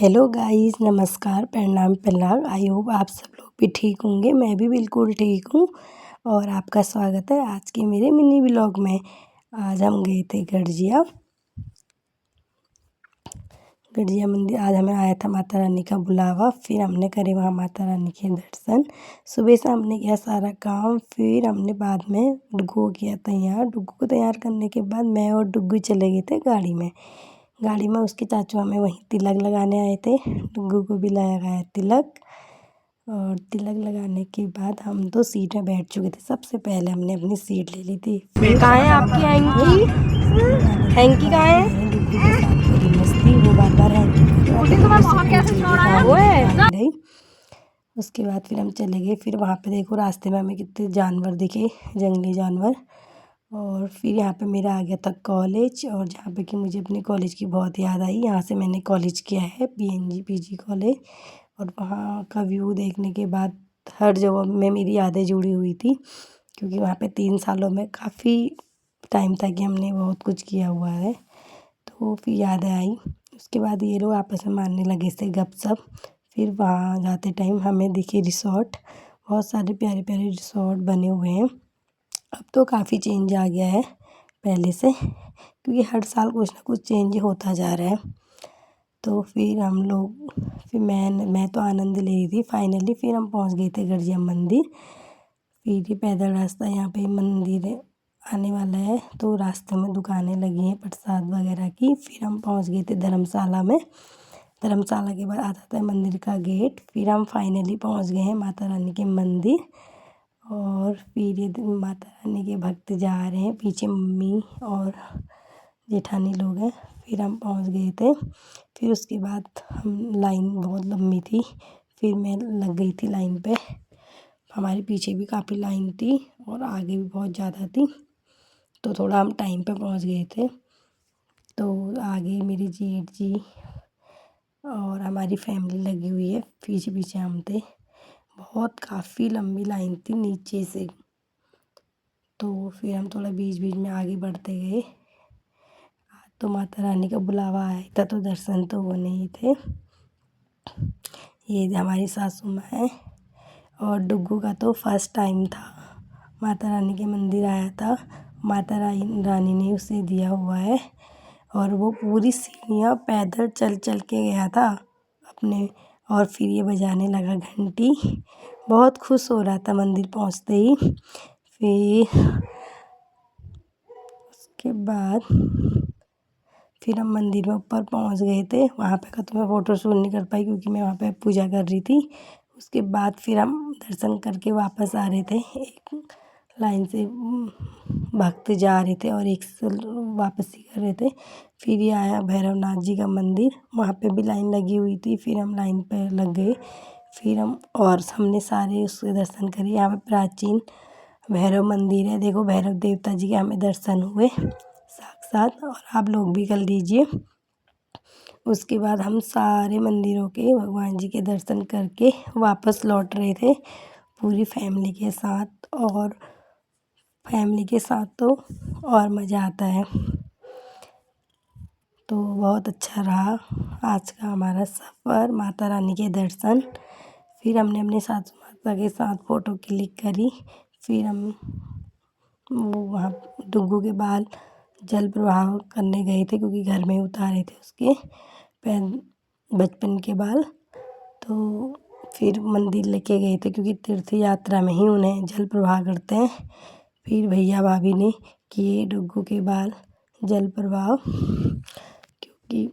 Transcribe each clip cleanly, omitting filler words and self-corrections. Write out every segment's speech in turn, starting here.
Hello guys, नमस्कार, प्रणाम प्रणाम। आई होप आप सब लोग भी ठीक होंगे। मैं भी बिल्कुल ठीक हूँ और आपका स्वागत है आज के मेरे मिनी व्लॉग में। आज हम गए थे गढ़जिया मंदिर। आज हमें आया था माता रानी का बुलावा। फिर हमने करे वहाँ माता रानी के दर्शन। सुबह से हमने किया सारा काम। फिर हमने बाद में डुग्गू को किया तैयार। डुग्गू को तैयार करने के बाद मैं और डुग्गू चले गए थे गाड़ी में उसके चाचू हमें वहीं तिलक लगाने आए थे। डुग्गू को भी लगाया तिलक। और तिलक लगाने के बाद हम तो सीट में बैठ चुके थे। सबसे पहले हमने अपनी सीट ले ली थी। कहाँ है आपकी हैंकी कहाँ है? डुग्गू के साथ करी मस्ती। वो बार बार हैंकी गई। उसके बाद फिर हम चले गए। फिर वहाँ पे देखो रास्ते में हमें कितने जानवर दिखे, जंगली जानवर। और फिर यहाँ पे मेरा आ गया था कॉलेज, और जहाँ पे कि मुझे अपने कॉलेज की बहुत याद आई। यहाँ से मैंने कॉलेज किया है PNG कॉलेज। और वहाँ का व्यू देखने के बाद हर जगह में मेरी यादें जुड़ी हुई थी, क्योंकि वहाँ पे 3 सालों में काफ़ी टाइम था कि हमने बहुत कुछ किया हुआ है। तो फिर यादें आई। उसके बाद ये लोग आपस में मारने लगे से गपशप। फिर वहाँ जाते टाइम हमें दिखे रिसॉर्ट। बहुत सारे प्यारे प्यारे रिसॉर्ट बने हुए हैं। अब तो काफ़ी चेंज आ गया है पहले से, क्योंकि हर साल कुछ ना कुछ चेंज होता जा रहा है। तो फिर हम लोग मैं तो आनंद ले रही थी। फाइनली फिर हम पहुंच गए थे गढ़जिया मंदिर। फिर ये पैदल रास्ता यहाँ पे मंदिर आने वाला है, तो रास्ते में दुकानें लगी हैं प्रसाद वगैरह की। फिर हम पहुंच गए थे धर्मशाला में। धर्मशाला के बाद आता था मंदिर का गेट। फिर हम फाइनली पहुंच गए हैं माता रानी के मंदिर। और फिर ये माता रानी के भक्त जा रहे हैं, पीछे मम्मी और जेठानी लोग हैं। फिर हम पहुंच गए थे। फिर उसके बाद हम लाइन बहुत लंबी थी। फिर मैं लग गई थी लाइन पे। हमारे पीछे भी काफ़ी लाइन थी और आगे भी बहुत ज़्यादा थी, तो थोड़ा हम टाइम पे पहुंच गए थे। तो आगे मेरी जेठ जी और हमारी फैमिली लगी हुई है, पीछे पीछे हम थे। बहुत काफ़ी लंबी लाइन थी नीचे से। तो फिर हम थोड़ा बीच बीच में आगे बढ़ते गए। तो माता रानी का बुलावा आया था, तो दर्शन तो वो नहीं थे। ये हमारी सासू माँ है। और डुग्गू का तो फर्स्ट टाइम था, माता रानी के मंदिर आया था। माता रानी ने उसे दिया हुआ है, और वो पूरी सीढ़ियाँ पैदल चल चल के गया था अपने। और फिर ये बजाने लगा घंटी। बहुत खुश हो रहा था मंदिर पहुँचते ही। उसके बाद फिर हम मंदिर में ऊपर पहुंच गए थे। वहाँ पे का तो मैं फ़ोटो शूट नहीं कर पाई, क्योंकि मैं वहाँ पे पूजा कर रही थी। उसके बाद फिर हम दर्शन करके वापस आ रहे थे। एक लाइन से भक्त जा रहे थे और एक से वापसी कर रहे थे। फिर ये आया भैरवनाथ जी का मंदिर। वहाँ पे भी लाइन लगी हुई थी। फिर हम लाइन पर लग गए। फिर हमने सारे उसके दर्शन करे। यहाँ पे प्राचीन भैरव मंदिर है। देखो भैरव देवता जी के हमें दर्शन हुए साक्षात, और आप लोग भी कर लीजिए। उसके बाद हम सारे मंदिरों के भगवान जी के दर्शन करके वापस लौट रहे थे पूरी फैमिली के साथ। और फैमिली के साथ तो और मज़ा आता है। तो बहुत अच्छा रहा आज का हमारा सफ़र, माता रानी के दर्शन। फिर हमने अपने सासू माता के साथ फ़ोटो क्लिक करी। फिर हम वो वहाँ डुग्गू के बाल जल प्रवाह करने गए थे, क्योंकि घर में उतारे थे उसके बचपन के बाल। तो फिर मंदिर लेके गए थे, क्योंकि तीर्थ यात्रा में ही उन्हें जल प्रवाह करते हैं। फिर भैया भाभी ने किए डुग्गू के बाल जल प्रवाह, क्योंकि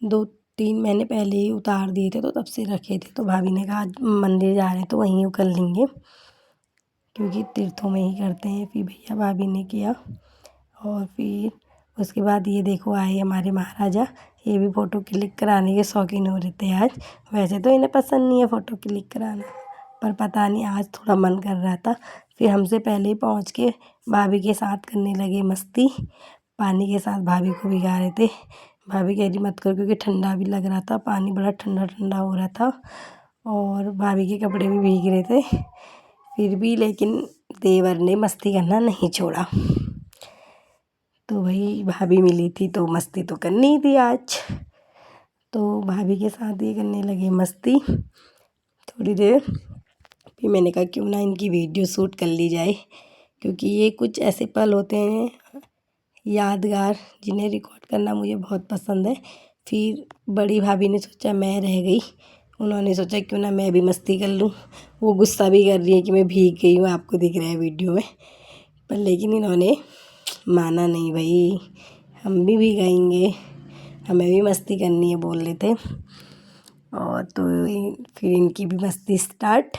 2-3 महीने पहले ही उतार दिए थे, तो तब से रखे थे। तो भाभी ने कहा आज मंदिर जा रहे हैं तो वहीं कर लेंगे, क्योंकि तीर्थों में ही करते हैं। फिर भैया भाभी ने किया। और फिर उसके बाद ये देखो आए हमारे महाराजा। ये भी फ़ोटो क्लिक कराने के शौकीन हो रहे थे आज। वैसे तो इन्हें पसंद नहीं है फ़ोटो क्लिक कराना, पर पता नहीं आज थोड़ा मन कर रहा था। फिर हमसे पहले ही पहुंच के भाभी के साथ करने लगे मस्ती। पानी के साथ भाभी को भिगा रहे थे। भाभी कह रही मत करो, क्योंकि ठंडा भी लग रहा था, पानी बड़ा ठंडा ठंडा हो रहा था। और भाभी के कपड़े भी भीग रहे थे। फिर भी लेकिन देवर ने मस्ती करना नहीं छोड़ा। तो वही भाभी मिली थी, तो मस्ती तो करनी ही थी आज। तो भाभी के साथ ये करने लगे मस्ती थोड़ी देर। फिर मैंने कहा क्यों ना इनकी वीडियो शूट कर ली जाए, क्योंकि ये कुछ ऐसे पल होते हैं यादगार जिन्हें रिकॉर्ड करना मुझे बहुत पसंद है। फिर बड़ी भाभी ने सोचा मैं रह गई, उन्होंने सोचा क्यों ना मैं भी मस्ती कर लूँ। वो गुस्सा भी कर रही है कि मैं भीग गई हूँ, आपको दिख रहा है वीडियो में, पर लेकिन इन्होंने माना नहीं, भाई हम भी भीगाएंगे, हमें भी मस्ती करनी है बोल रहे थे। और तो फिर इनकी भी मस्ती स्टार्ट।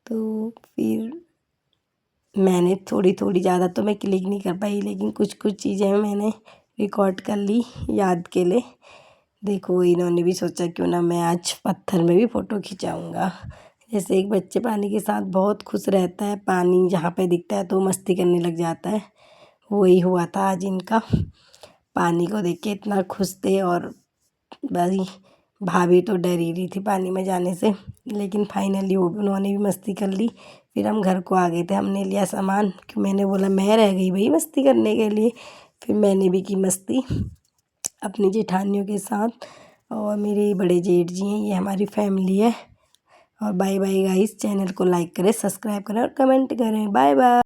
तो फिर मैंने थोड़ी थोड़ी, ज़्यादा तो मैं क्लिक नहीं कर पाई, लेकिन कुछ कुछ चीज़ें मैंने रिकॉर्ड कर ली याद के लिए। देखो इन्होंने भी सोचा क्यों ना मैं आज पत्थर में भी फ़ोटो खिंचाऊँगा। जैसे एक बच्चे पानी के साथ बहुत खुश रहता है, पानी जहाँ पे दिखता है तो मस्ती करने लग जाता है, वही हुआ था आज इनका। पानी को देख के इतना खुश थे। और भाई भाभी तो डर ही रही थी पानी में जाने से, लेकिन फाइनली उन्होंने भी मस्ती कर ली। फिर हम घर को आ गए थे, हमने लिया सामान, कि मैंने बोला मैं रह गई भाई मस्ती करने के लिए। फिर मैंने भी की मस्ती अपनी जेठानियों के साथ, और मेरे बड़े जेठ जी हैं, ये हमारी फैमिली है। और बाय बाय गाइस, चैनल को लाइक करें, सब्सक्राइब करें और कमेंट करें। Bye bye.